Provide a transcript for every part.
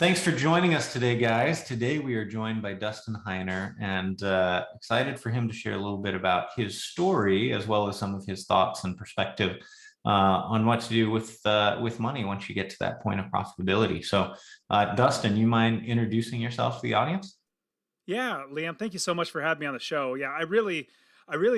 Thanks for joining us today, guys. Today we are joined by Dustin Heiner and excited for him to share a little bit about his story as well as some of his thoughts and perspective on what to do with money once you get to that point of profitability. So, Dustin, you mind introducing yourself to the audience? Yeah, Liam, thank you so much for having me on the show. Yeah, I really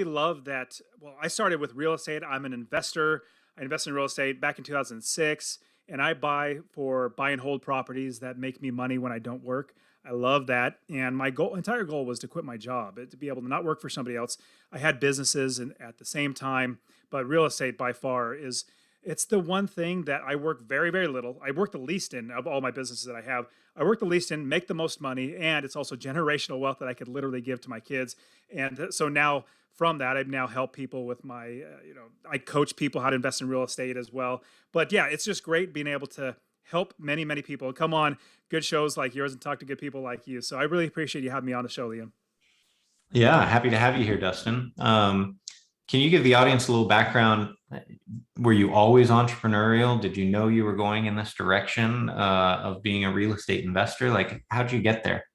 love that. Well, I started with real estate. I'm an investor. I invested in real estate back in 2006, and I buy and hold properties that make me money when I don't work. I love that. And my entire goal was to quit my job, to be able to not work for somebody else. I had businesses and at the same time, but real estate by far is it's the one thing that I work very, very little. I work the least in of all my businesses that I have. I work the least in, make the most money, and it's also generational wealth that I could literally give to my kids. And so now from that, I've now helped people with I coach people how to invest in real estate as well. But yeah, it's just great being able to help many, many people come on good shows like yours and talk to good people like you. So I really appreciate you having me on the show, Liam. Yeah, happy to have you here, Dustin. Can you give the audience a little background? Were you always entrepreneurial? Did you know you were going in this direction of being a real estate investor? Like, how'd you get there?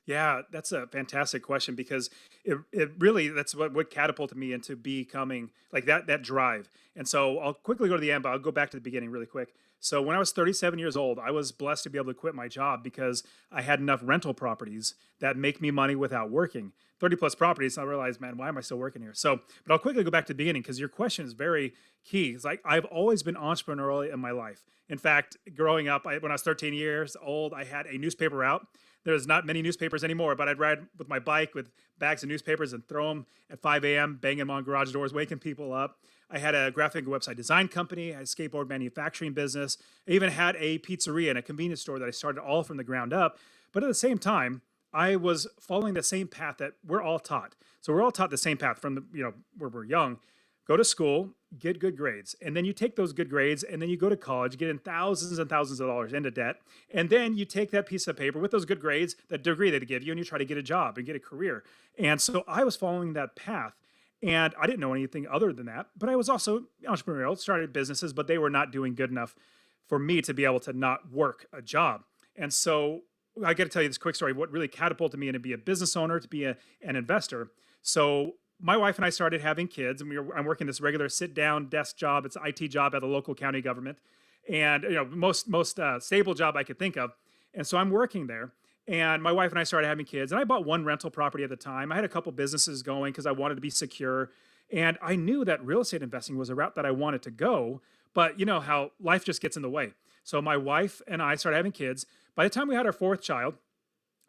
Yeah, that's a fantastic question because it really that's what catapulted me into becoming like that drive. And so I'll quickly go to the end, but I'll go back to the beginning really quick. So when I was 37 years old, I was blessed to be able to quit my job because I had enough rental properties that make me money without working. 30 plus properties. And I realized, man, why am I still working here? So, but I'll quickly go back to the beginning because your question is very key. It's like I've always been entrepreneurial in my life. In fact, growing up, when I was 13 years old, I had a newspaper route. There's not many newspapers anymore, but I'd ride with my bike with bags of newspapers and throw them at 5 a.m., banging them on garage doors, waking people up. I had a graphic website design company, I had a skateboard manufacturing business. I even had a pizzeria and a convenience store that I started all from the ground up. But at the same time, I was following the same path that we're all taught. So we're all taught the same path from where we're young. Go to school, get good grades, and then you take those good grades, and then you go to college, get in thousands and thousands of dollars into debt, and then you take that piece of paper with those good grades, that degree they give you, and you try to get a job and get a career. And so I was following that path, and I didn't know anything other than that. But I was also entrepreneurial, started businesses, but they were not doing good enough for me to be able to not work a job. And so I got to tell you this quick story. What really catapulted me into be a business owner, to be an investor. So my wife and I started having kids, and I'm working this regular sit down desk job. It's an IT job at a local county government, and most stable job I could think of. And so I'm working there, and my wife and I started having kids, and I bought one rental property at the time. I had a couple businesses going because I wanted to be secure, and I knew that real estate investing was a route that I wanted to go. But you know how life just gets in the way. So my wife and I started having kids. By the time we had our fourth child,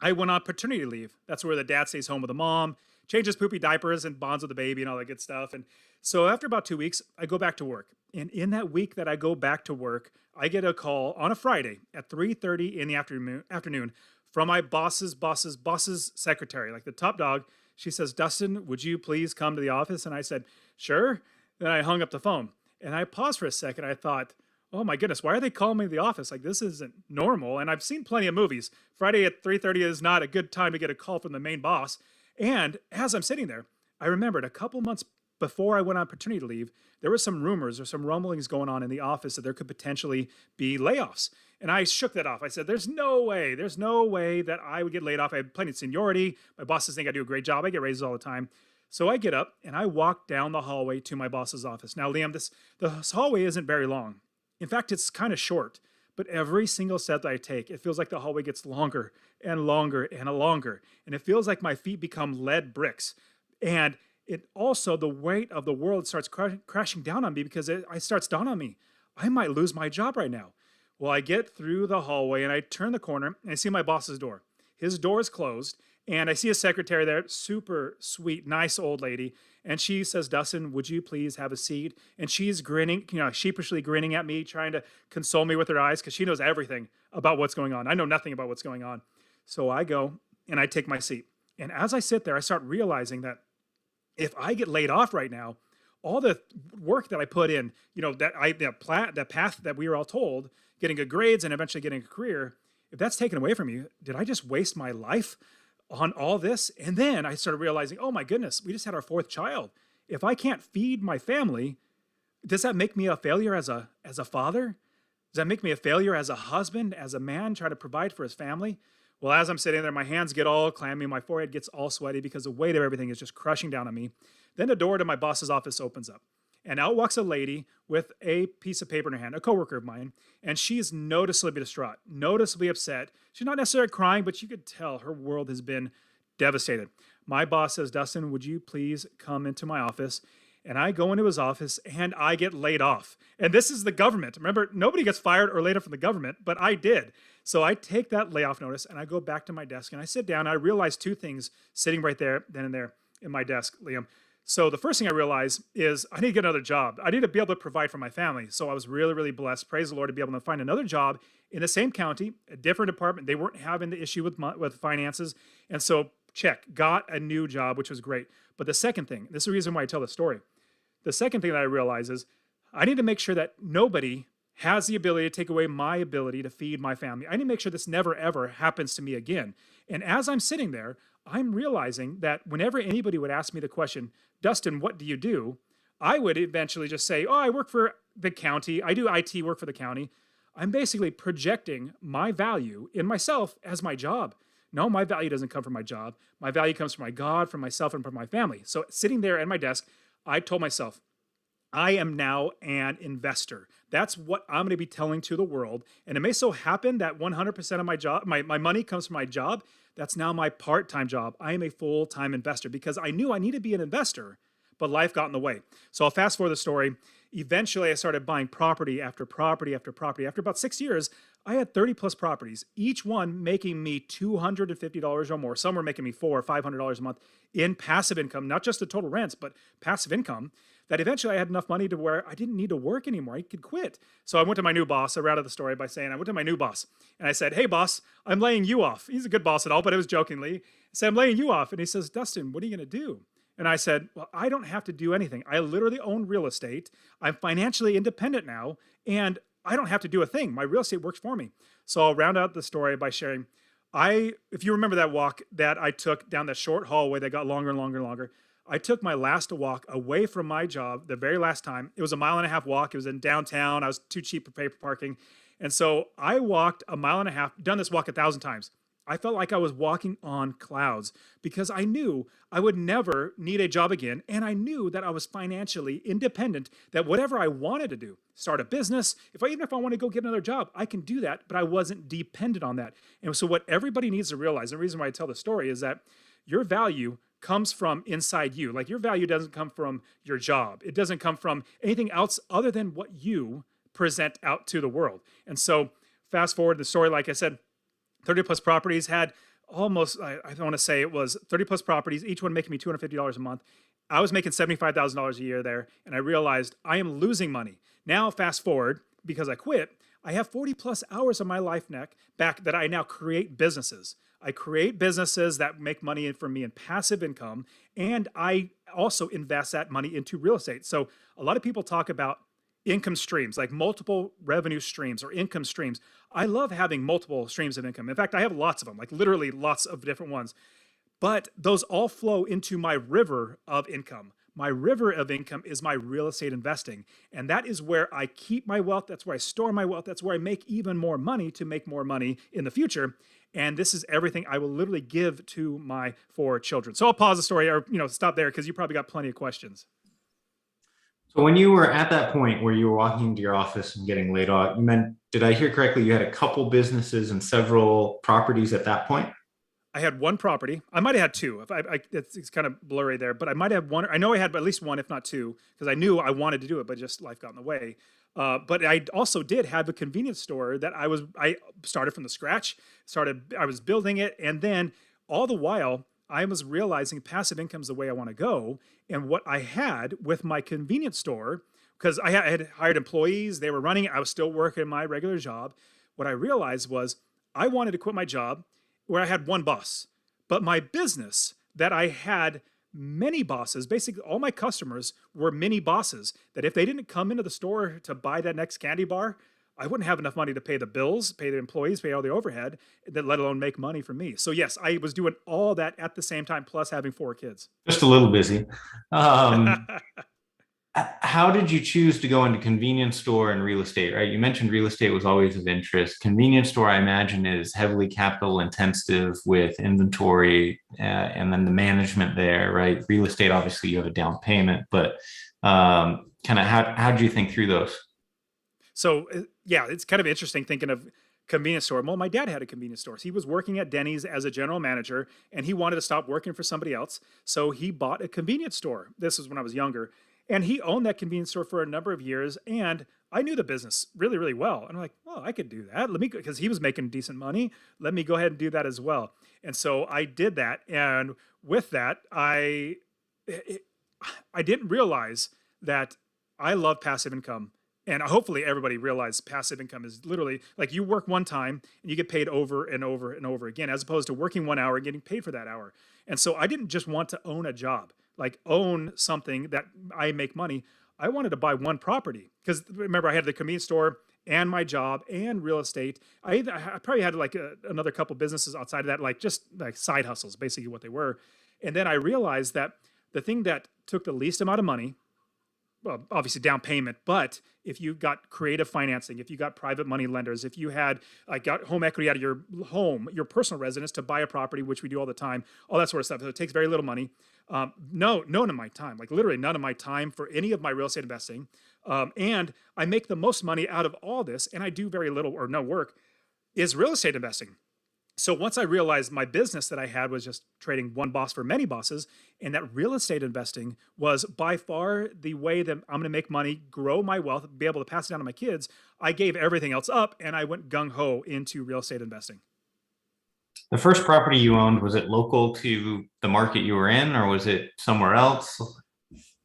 I went on paternity leave. That's where the dad stays home with the mom, changes poopy diapers and bonds with the baby and all that good stuff. And so after about 2 weeks, I go back to work. And in that week that I go back to work, I get a call on a Friday at 3:30 in the afternoon from my boss's secretary, like the top dog. She says, "Dustin, would you please come to the office?" And I said, "Sure." Then I hung up the phone. And I paused for a second. I thought, oh my goodness, why are they calling me to the office? Like, this isn't normal. And I've seen plenty of movies. Friday at 3:30 is not a good time to get a call from the main boss. And as I'm sitting there, I remembered a couple months before I went on paternity leave, there were some rumors or some rumblings going on in the office that there could potentially be layoffs. And I shook that off. I said, there's no way that I would get laid off. I have plenty of seniority. My bosses think I do a great job. I get raises all the time. So I get up and I walk down the hallway to my boss's office. Now, Liam, this hallway isn't very long. In fact, it's kind of short, but every single step that I take, it feels like the hallway gets longer and longer and longer. And it feels like my feet become lead bricks. And it also, the weight of the world starts crashing down on me because it starts dawning on me, I might lose my job right now. Well, I get through the hallway and I turn the corner and I see my boss's door. His door is closed, and I see a secretary there, super sweet, nice old lady. And she says, "Dustin, would you please have a seat?" And she's grinning, sheepishly grinning at me, trying to console me with her eyes because she knows everything about what's going on. I know nothing about what's going on. So I go and I take my seat. And as I sit there, I start realizing that if I get laid off right now, all the work that I put in, that path that we were all told, getting good grades and eventually getting a career, if that's taken away from you, did I just waste my life on all this? And then I started realizing, oh my goodness, we just had our fourth child. If I can't feed my family, does that make me a failure as a father? Does that make me a failure as a husband, as a man trying to provide for his family? Well, as I'm sitting there, my hands get all clammy, my forehead gets all sweaty because the weight of everything is just crushing down on me. Then the door to my boss's office opens up, and out walks a lady with a piece of paper in her hand, a coworker of mine, and she's noticeably distraught, noticeably upset. She's not necessarily crying, but you could tell her world has been devastated. My boss says, Dustin, would you please come into my office? And I go into his office and I get laid off. And this is the government. Remember, nobody gets fired or laid off from the government, but I did. So I take that layoff notice and I go back to my desk and I sit down. I realize two things sitting right there, then and there in my desk, Liam. So the first thing I realize is I need to get another job. I need to be able to provide for my family. So I was really, really blessed, praise the Lord, to be able to find another job in the same county, a different department. They weren't having the issue with finances. And so check, got a new job, which was great. But the second thing, this is the reason why I tell the story. The second thing that I realize is I need to make sure that nobody has the ability to take away my ability to feed my family. I need to make sure this never, ever happens to me again. And as I'm sitting there, I'm realizing that whenever anybody would ask me the question, Dustin, what do you do? I would eventually just say, oh, I work for the county. I do IT work for the county. I'm basically projecting my value in myself as my job. No, my value doesn't come from my job. My value comes from my God, from myself, and from my family. So sitting there at my desk, I told myself, I am now an investor. That's what I'm going to be telling to the world. And it may so happen that 100% of my job, my money comes from my job. That's now my part-time job. I am a full-time investor because I knew I needed to be an investor, but life got in the way. So I'll fast forward the story. Eventually, I started buying property after property after property. After about 6 years, I had 30 plus properties, each one making me $250 or more. Some were making me $400 or $500 a month in passive income, not just the total rents, but passive income. That eventually I had enough money to where I didn't need to work anymore. I could quit. So I went to my new boss. I routed the story by saying, I went to my new boss and I said, hey, boss, I'm laying you off. He's a good boss at all, but it was jokingly. I said, I'm laying you off. And he says, Dustin, what are you going to do? And I said, well, I don't have to do anything. I literally own real estate. I'm financially independent now, and I don't have to do a thing. My real estate works for me. So I'll round out the story by sharing, if you remember that walk that I took down that short hallway that got longer and longer and longer, I took my last walk away from my job the very last time. It was a 1.5 mile walk. It was in downtown. I was too cheap to pay for parking. And so I walked a 1.5 miles, done this walk 1,000 times. I felt like I was walking on clouds because I knew I would never need a job again. And I knew that I was financially independent, that whatever I wanted to do, start a business, even if I want to go get another job, I can do that, but I wasn't dependent on that. And so what everybody needs to realize, the reason why I tell the story is that your value comes from inside you. Like your value doesn't come from your job. It doesn't come from anything else other than what you present out to the world. And so fast forward the story, like I said, 30 plus properties, had almost, I want to say it was 30 plus properties, each one making me $250 a month. I was making $75,000 a year there, and I realized I am losing money. Now, fast forward, because I quit, I have 40 plus hours of my life back that I now create businesses. I create businesses that make money for me in passive income, and I also invest that money into real estate. So a lot of people talk about income streams, like multiple revenue streams or income streams. I love having multiple streams of income. In fact, I have lots of them, like literally lots of different ones. But those all flow into my river of income. My river of income is my real estate investing. And that is where I keep my wealth. That's where I store my wealth. That's where I make even more money to make more money in the future. And this is everything I will literally give to my 4 children. So I'll pause the story or stop there because you probably got plenty of questions. So when you were at that point where you were walking into your office and getting laid off, did I hear correctly, you had a couple businesses and several properties at that point? I had 1 property. I might have had 2. It's kind of blurry there, but I might have 1. I know I had at least 1, if not 2, because I knew I wanted to do it, but just life got in the way. But I also did have a convenience store that I started from the scratch. I was building it, and then all the while I was realizing passive income is the way I want to go. And what I had with my convenience store, because I had hired employees, they were running it, I was still working my regular job. What I realized was I wanted to quit my job where I had 1 boss, but my business that I had many bosses, basically all my customers were mini bosses, that if they didn't come into the store to buy that next candy bar, I wouldn't have enough money to pay the bills, pay the employees, pay all the overhead, let alone make money for me. So yes, I was doing all that at the same time, plus having 4 kids. Just a little busy. Um, How did you choose to go into convenience store and real estate, right? You mentioned real estate was always of interest. Convenience store, I imagine, is heavily capital intensive with inventory and then the management there, right? Real estate, obviously, you have a down payment, but kind of how did you think through those? So yeah, it's kind of interesting thinking of convenience store. Well, my dad had a convenience store. He was working at Denny's as a general manager, and he wanted to stop working for somebody else. So he bought a convenience store. This was when I was younger, and he owned that convenience store for a number of years. And I knew the business really, really well. And I'm like, well, I could do that. Let me, because he was making decent money. Let me go ahead and do that as well. And so I did that. And with that, it, I didn't realize that I love passive income. And hopefully everybody realizes passive income is literally like you work one time and you get paid over and over and over again, as opposed to working 1 hour and getting paid for that hour. And so I didn't just want to own a job, like own something that I make money. I wanted to buy one property because remember I had the convenience store and my job and real estate. I probably had like another couple businesses outside of that, like just like side hustles, basically what they were. And then I realized that the thing that took the least amount of money, well, obviously down payment, but if you got creative financing, if you got private money lenders, if you had like got home equity out of your home, your personal residence to buy a property, which we do all the time, all that sort of stuff. So it takes very little money. None of my time, like literally none of my time for any of my real estate investing. And I make the most money out of all this, and I do very little or no work, is real estate investing. So once I realized my business that I had was just trading one boss for many bosses, and that real estate investing was by far the way that I'm going to make money, grow my wealth, be able to pass it down to my kids, I gave everything else up and I went gung ho into real estate investing. The first property you owned, was it local to the market you were in, or was it somewhere else?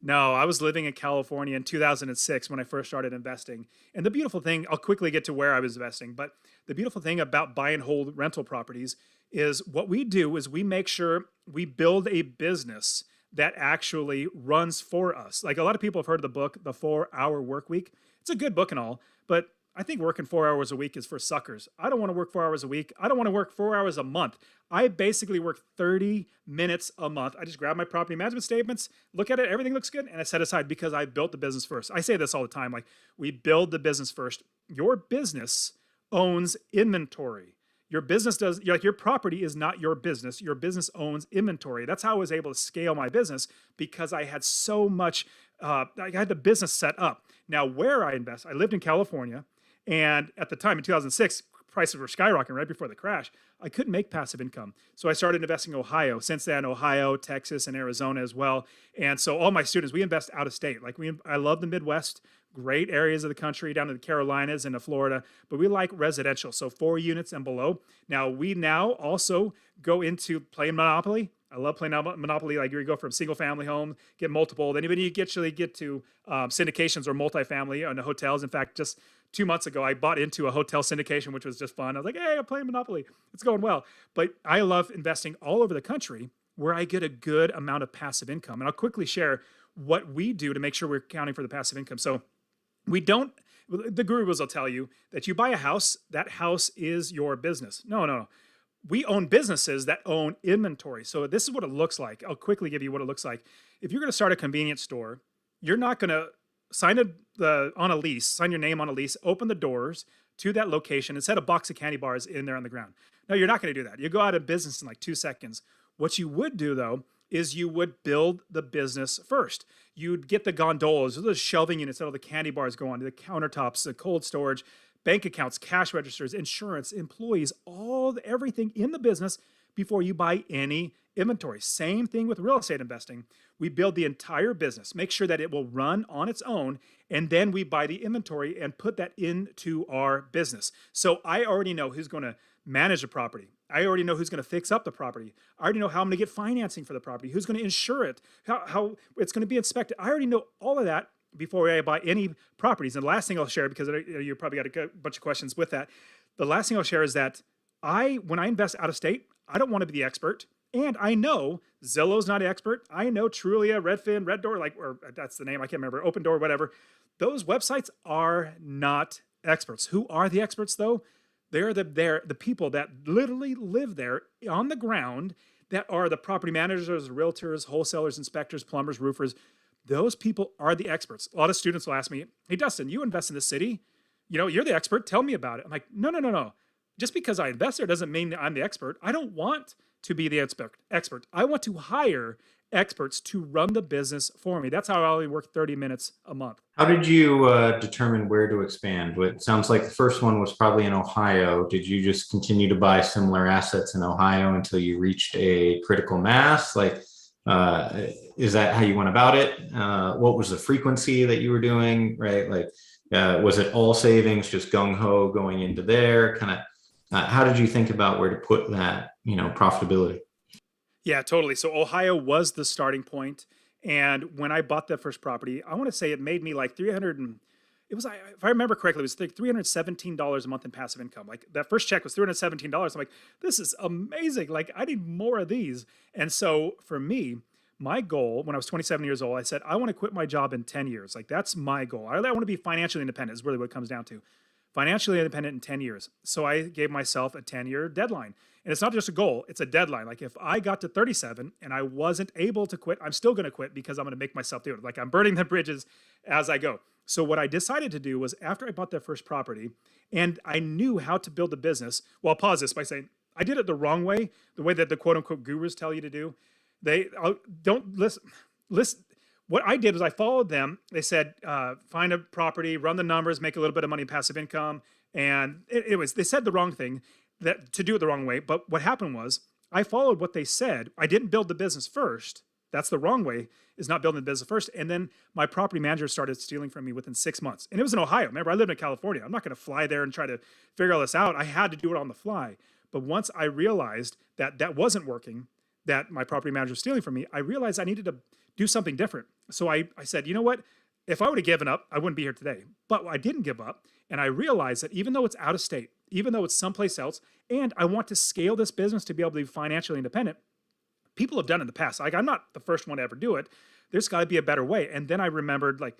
No, I was living in California in 2006 when I first started investing. And the beautiful thing, I'll quickly get to where I was investing, but the beautiful thing about buy and hold rental properties is what we do is we make sure we build a business that actually runs for us. Like a lot of people have heard of the book, The 4 Hour Work Week. It's a good book and all, but I think working 4 hours a week is for suckers. I don't want to work 4 hours a week. I don't want to work 4 hours a month. I basically work 30 minutes a month. I just grab my property management statements, look at it, everything looks good, and I set aside because I built the business first. I say this all the time, like we build the business first. Your business owns inventory. Your business does, like your property is not your business. Your business owns inventory. That's how I was able to scale my business because I had so much, I had the business set up. Now, where I invest, I lived in California. And at the time in 2006, prices were skyrocketing right before the crash. I couldn't make passive income. So I started investing in Ohio. Since then, Ohio, Texas, and Arizona as well. And so all my students, we invest out of state. I love the Midwest, great areas of the country, down to the Carolinas and to Florida, but we like residential. So 4 units and below. Now, we now also go into playing Monopoly. I love playing Monopoly. Like you go from single family home, get multiple. Then even you actually get to syndications or multifamily on the hotels. In fact, just 2 months ago, I bought into a hotel syndication, which was just fun. I was like, hey, I'm playing Monopoly. It's going well. But I love investing all over the country where I get a good amount of passive income. And I'll quickly share what we do to make sure we're accounting for the passive income. So we don't, the gurus will tell you that you buy a house, that house is your business. No, no, no. We own businesses that own inventory. So this is what it looks like. I'll quickly give you what it looks like. If you're going to start a convenience store, you're not going to on a lease, sign your name on a lease, open the doors to that location and set a box of candy bars in there on the ground. No, you're not going to do that. You go out of business in like 2 seconds. What you would do though is you would build the business first. You'd get the gondolas, the shelving units that all the candy bars go on, the countertops, the cold storage, bank accounts, cash registers, insurance, employees, everything in the business before you buy any inventory. Same thing with real estate investing. We build the entire business, make sure that it will run on its own, and then we buy the inventory and put that into our business. So I already know who's going to manage the property. I already know who's going to fix up the property. I already know how I'm going to get financing for the property, who's going to insure it, how it's going to be inspected. I already know all of that before I buy any properties. And the last thing I'll share, because you probably got a bunch of questions with that, the last thing I'll share is that when I invest out of state, I don't want to be the expert. And I know Zillow's not an expert. I know Trulia, Redfin, Red Door, or that's the name, I can't remember, Open Door, whatever. Those websites are not experts. Who are the experts though? They're the people that literally live there on the ground, that are the property managers, realtors, wholesalers, inspectors, plumbers, roofers. those people are the experts. A lot of students will ask me, hey, Dustin, you invest in the city. You're the expert. Tell me about it. I'm like, no, no, no, no. Just because I invest there doesn't mean I'm the expert. I don't want to be the expert. I want to hire experts to run the business for me. That's how I only work 30 minutes a month. How did you determine where to expand? It sounds like the first one was probably in Ohio. Did you just continue to buy similar assets in Ohio until you reached a critical mass? Is that how you went about it? What was the frequency that you were doing, right? Was it all savings, just gung ho going into there? How did you think about where to put that, profitability? Yeah, totally. So Ohio was the starting point. And when I bought that first property, I want to say it made me like 300 and it was, if I remember correctly, it was like $317 a month in passive income. Like that first check was $317. I'm like, this is amazing. Like I need more of these. And so for me, my goal when I was 27 years old, I said, I want to quit my job in 10 years. Like that's my goal. I want to be financially independent is really what it comes down to. Financially independent in 10 years. So I gave myself a 10-year deadline. And it's not just a goal, it's a deadline. Like if I got to 37 and I wasn't able to quit, I'm still going to quit because I'm going to make myself do it. Like I'm burning the bridges as I go. So what I decided to do was after I bought that first property and I knew how to build a business, well, I'll pause this by saying I did it the wrong way, the way that the quote unquote gurus tell you to do. Don't listen. What I did was I followed them. They said, find a property, run the numbers, make a little bit of money in passive income. And they said the wrong thing, that to do it the wrong way. But what happened was I followed what they said. I didn't build the business first. That's the wrong way, is not building the business first. And then my property manager started stealing from me within 6 months. And it was in Ohio. Remember, I lived in California. I'm not going to fly there and try to figure all this out. I had to do it on the fly. But once I realized that that wasn't working, that my property manager was stealing from me, I realized I needed to do something different. So I said, you know what? If I would have given up, I wouldn't be here today. But I didn't give up. And I realized that even though it's out of state, even though it's someplace else, and I want to scale this business to be able to be financially independent, people have done it in the past. Like I'm not the first one to ever do it. There's got to be a better way. And then I remembered, like,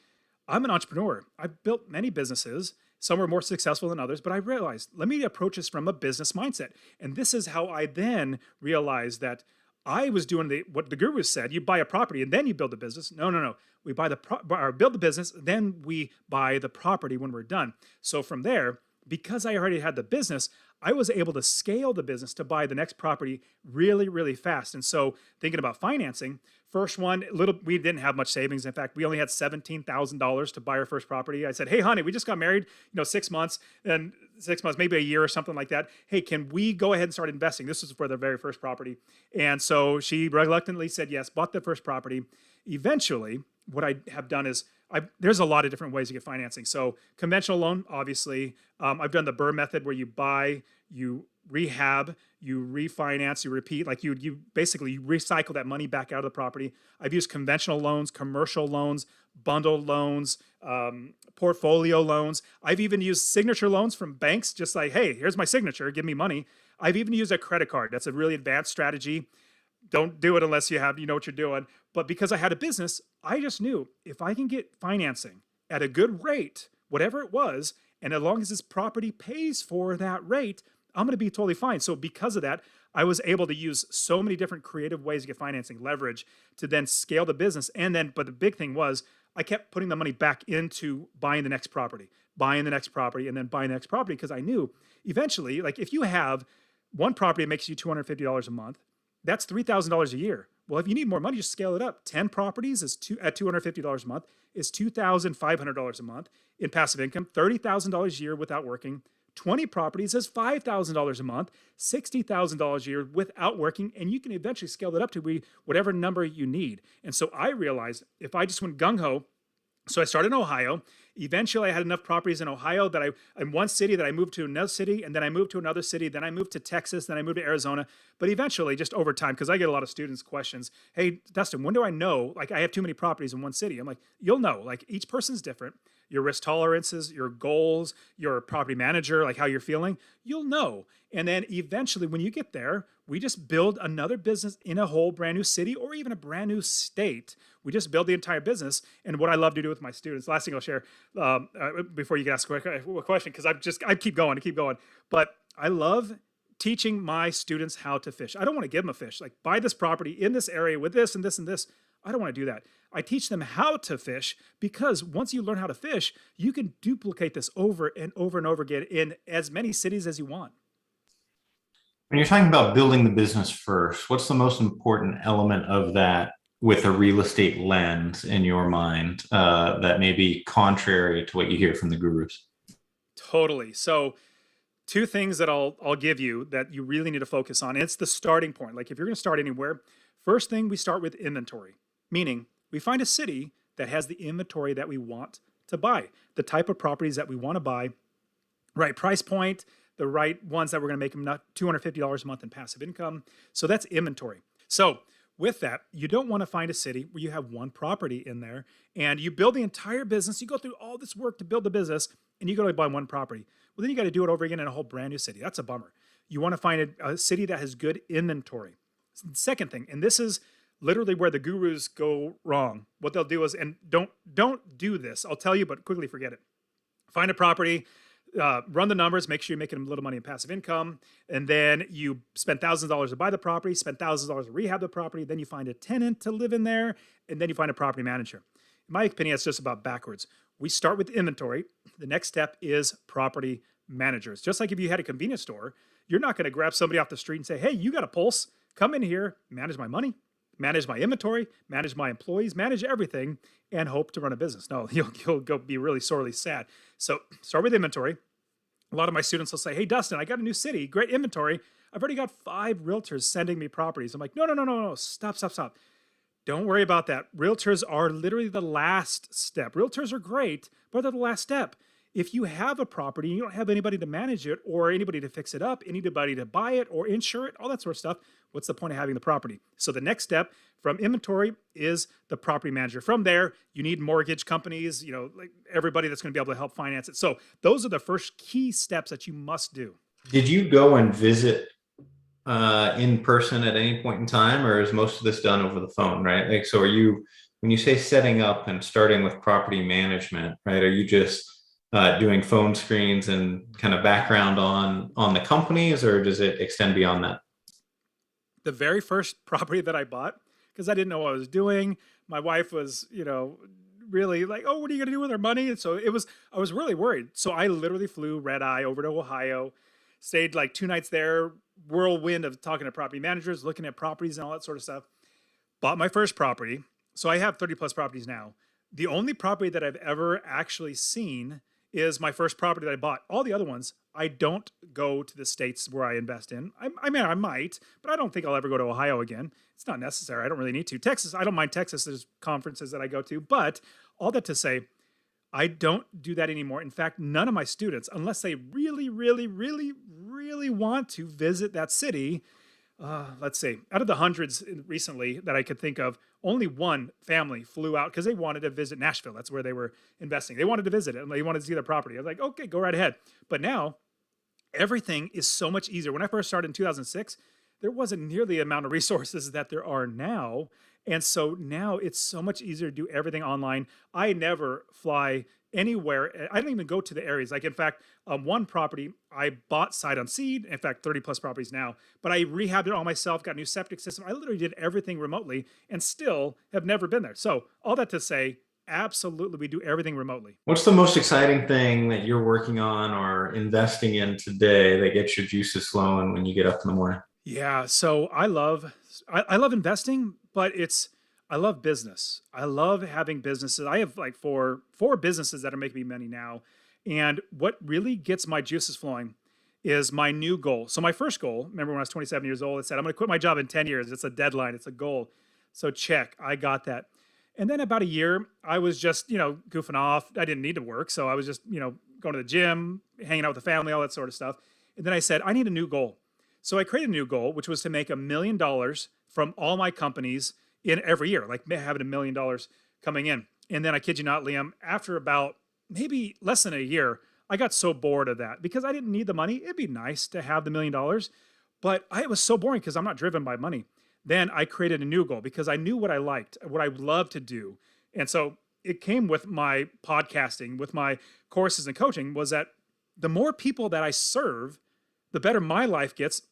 I'm an entrepreneur. I've built many businesses. Some are more successful than others, but I realized, let me approach this from a business mindset. And this is how I then realized that I was doing what the gurus said. You buy a property and then you build a business. No, no, no. We build the business, then we buy the property when we're done. So from there, because I already had the business, I was able to scale the business to buy the next property really, really fast. And so thinking about financing, first one, we didn't have much savings. In fact, we only had $17,000 to buy our first property. I said, hey, honey, we just got married, 6 months, and 6 months, maybe a year or something like that. Hey, can we go ahead and start investing? This was for the very first property. And so she reluctantly said yes, bought the first property. Eventually, what I have done is there's a lot of different ways to get financing. So conventional loan, obviously. I've done the BRRRR method where you buy, you rehab, you refinance, you repeat. Like you basically recycle that money back out of the property. I've used conventional loans, commercial loans, bundled loans, portfolio loans. I've even used signature loans from banks, just like, hey, here's my signature, give me money. I've even used a credit card. That's a really advanced strategy. Don't do it unless you know what you're doing. But because I had a business, I just knew if I can get financing at a good rate, whatever it was, and as long as this property pays for that rate, I'm going to be totally fine. So because of that, I was able to use so many different creative ways to get financing, leverage to then scale the business. But the big thing was I kept putting the money back into buying the next property, and then buying the next property because I knew eventually, like if you have one property that makes you $250 a month, that's $3,000 a year. Well, if you need more money, just scale it up. 10 properties at $250 a month is $2,500 a month in passive income, $30,000 a year without working. 20 properties is $5,000 a month, $60,000 a year without working, and you can eventually scale that up to be whatever number you need. And so I realized if I just went gung-ho, so I started in Ohio. Eventually, I had enough properties in Ohio that in one city that I moved to another city, and then I moved to another city, then I moved to Texas, then I moved to Arizona. But eventually, just over time, because I get a lot of students questions, hey, Dustin, when do I know, like I have too many properties in one city? I'm like, you'll know, like each person's different. Your risk tolerances, your goals, your property manager, like how you're feeling, you'll know. And then eventually when you get there, we just build another business in a whole brand new city or even a brand new state. We just build the entire business. And what I love to do with my students, last thing I'll share before you can ask a question, because I keep going. But I love teaching my students how to fish. I don't want to give them a fish. Like buy this property in this area with this and this and this. I don't want to do that. I teach them how to fish because once you learn how to fish, you can duplicate this over and over and over again in as many cities as you want. When you're talking about building the business first, what's the most important element of that with a real estate lens in your mind that may be contrary to what you hear from the gurus? Totally. So two things that I'll give you that you really need to focus on. It's the starting point. Like if you're going to start anywhere, first thing we start with inventory, meaning we find a city that has the inventory that we want to buy, the type of properties that we want to buy, right price point, the right ones that we're going to make them not $250 a month in passive income. So that's inventory. So with that, you don't want to find a city where you have one property in there and you build the entire business. You go through all this work to build the business and you go to buy one property. Well, then you got to do it over again in a whole brand new city. That's a bummer. You want to find a city that has good inventory. Second thing, and this is literally where the gurus go wrong. What they'll do is, and don't do this. I'll tell you, but quickly forget it. Find a property, run the numbers, make sure you're making a little money in passive income, and then you spend thousands of dollars to buy the property, spend thousands of dollars to rehab the property, then you find a tenant to live in there, and then you find a property manager. In my opinion, it's just about backwards. We start with inventory. The next step is property managers. Just like if you had a convenience store, you're not going to grab somebody off the street and say, hey, you got a pulse, come in here, manage my money, manage my inventory, manage my employees, manage everything, and hope to run a business. No, you'll go be really sorely sad. So start with inventory. A lot of my students will say, hey, Dustin, I got a new city, great inventory. I've already got 5 realtors sending me properties. I'm like, no, stop. Don't worry about that. Realtors are literally the last step. Realtors are great, but they're the last step. If you have a property and you don't have anybody to manage it or anybody to fix it up, anybody to buy it or insure it, all that sort of stuff, what's the point of having the property? So the next step from inventory is the property manager. From there, you need mortgage companies, like everybody that's going to be able to help finance it. So those are the first key steps that you must do. Did you go and visit in person at any point in time, or is most of this done over the phone, right? Like, so are you, when you say setting up and starting with property management, right, are you just doing phone screens and kind of background on the companies, or does it extend beyond that? The very first property that I bought, because I didn't know what I was doing, my wife was, really like, oh, what are you going to do with our money? And so I was really worried. So I literally flew red eye over to Ohio, stayed like 2 nights there, whirlwind of talking to property managers, looking at properties and all that sort of stuff. Bought my first property. So I have 30 plus properties now. The only property that I've ever actually seen is my first property that I bought. All the other ones, I don't go to the states where I invest in. I mean, I might, but I don't think I'll ever go to Ohio again. It's not necessary. I don't really need to. Texas, I don't mind Texas. There's conferences that I go to. But all that to say, I don't do that anymore. In fact, none of my students, unless they really, really, really, really want to visit that city, let's see, out of the hundreds recently that I could think of, only one family flew out because they wanted to visit Nashville. That's where they were investing. They wanted to visit it and they wanted to see their property. I was like, okay, go right ahead. But now everything is so much easier. When I first started in 2006, there wasn't nearly the amount of resources that there are now. And so now it's so much easier to do everything online. I never fly anywhere. I don't even go to the areas. Like, in fact, one property I bought sight unseen, in fact, 30 plus properties now, but I rehabbed it all myself, got a new septic system. I literally did everything remotely and still have never been there. So all that to say, absolutely, we do everything remotely. What's the most exciting thing that you're working on or investing in today that gets your juices flowing when you get up in the morning? Yeah, so I love investing, but I love business. I love having businesses. I have like four businesses that are making me money now. And what really gets my juices flowing is my new goal. So my first goal, remember when I was 27 years old, I said, I'm going to quit my job in 10 years. It's a deadline. It's a goal. So check, I got that. And then about a year, I was just, goofing off. I didn't need to work. So I was just, going to the gym, hanging out with the family, all that sort of stuff. And then I said, I need a new goal. So I created a new goal, which was to make $1 million from all my companies in every year, like having $1 million coming in. And then I kid you not, Liam, after about maybe less than a year, I got so bored of that because I didn't need the money. It'd be nice to have the $1 million, but it was so boring because I'm not driven by money. Then I created a new goal because I knew what I liked, what I loved to do. And so it came with my podcasting, with my courses and coaching, was that the more people that I serve, the better my life gets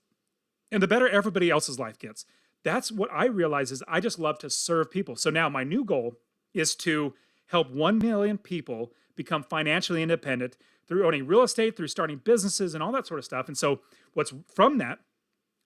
and the better everybody else's life gets. that's what I realize is I just love to serve people. So now my new goal is to help 1 million people become financially independent through owning real estate, through starting businesses and all that sort of stuff. And so what's from that,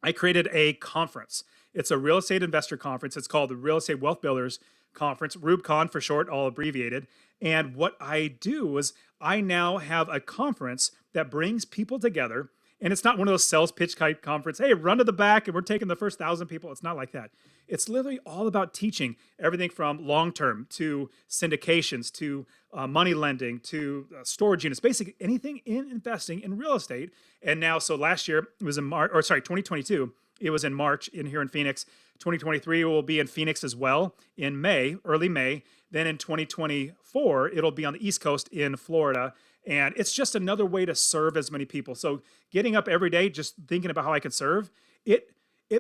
I created a conference. It's a real estate investor conference. It's called the Real Estate Wealth Builders Conference, RubeCon for short, all abbreviated. And what I do is I now have a conference that brings people together. And it's not one of those sales pitch type conference. Hey, run to the back and we're taking the first 1,000 people. It's not like that. It's literally all about teaching everything from long term to syndications to money lending to storage units, basically anything in investing in real estate. And now, so last year it was in March, or sorry, 2022, it was in March in here in Phoenix. 2023 will be in Phoenix as well in May, early May. Then in 2024, it'll be on the East Coast in Florida. And it's just another way to serve as many people. So getting up every day, just thinking about how I can serve, it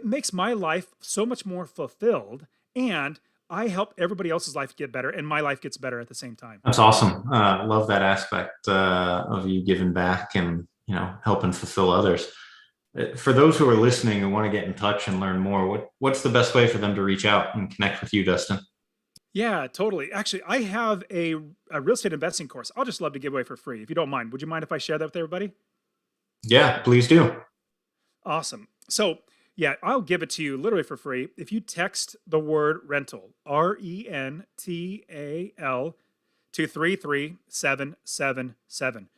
makes my life so much more fulfilled, and I help everybody else's life get better, and my life gets better at the same time. That's awesome. Love that aspect of you giving back and, helping fulfill others. For those who are listening and want to get in touch and learn more, what's the best way for them to reach out and connect with you, Dustin? Yeah, totally. Actually, I have a real estate investing course. I'll just love to give away for free. If you don't mind, would you mind if I share that with everybody? Yeah, please do. Awesome. So, yeah, I'll give it to you literally for free. If you text the word rental, RENTAL, to 33777.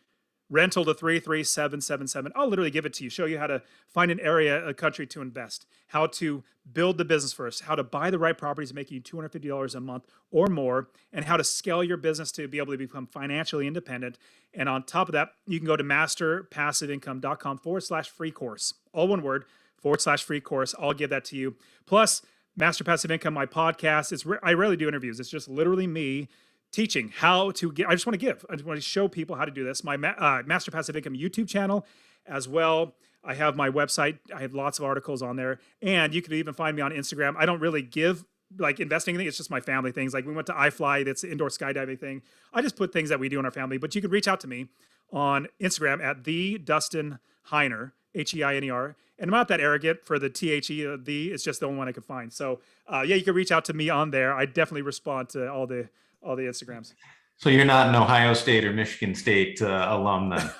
Rental to 33777. I'll literally give it to you, show you how to find an area, a country to invest, how to build the business first, how to buy the right properties making you $250 a month or more, and how to scale your business to be able to become financially independent. And on top of that, you can go to masterpassiveincome.com/free course. All one word, /free course. I'll give that to you. Plus, Master Passive Income, my podcast. I rarely do interviews. It's just literally me teaching how to get. I just want to give. I just want to show people how to do this. My Master Passive Income YouTube channel as well. I have my website. I have lots of articles on there. And you can even find me on Instagram. I don't really give like investing anything. It's just my family things. Like we went to iFly, that's the indoor skydiving thing. I just put things that we do in our family. But you can reach out to me on Instagram at the Dustin Heiner, Heiner. And I'm not that arrogant for the the. It's just the only one I could find. So yeah, you can reach out to me on there. I definitely respond to all the Instagrams. So you're not an Ohio State or Michigan State alum then?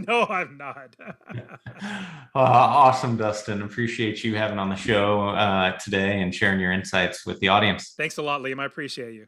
No, I'm not. Awesome, Dustin. Appreciate you having on the show today and sharing your insights with the audience. Thanks a lot, Liam. I appreciate you.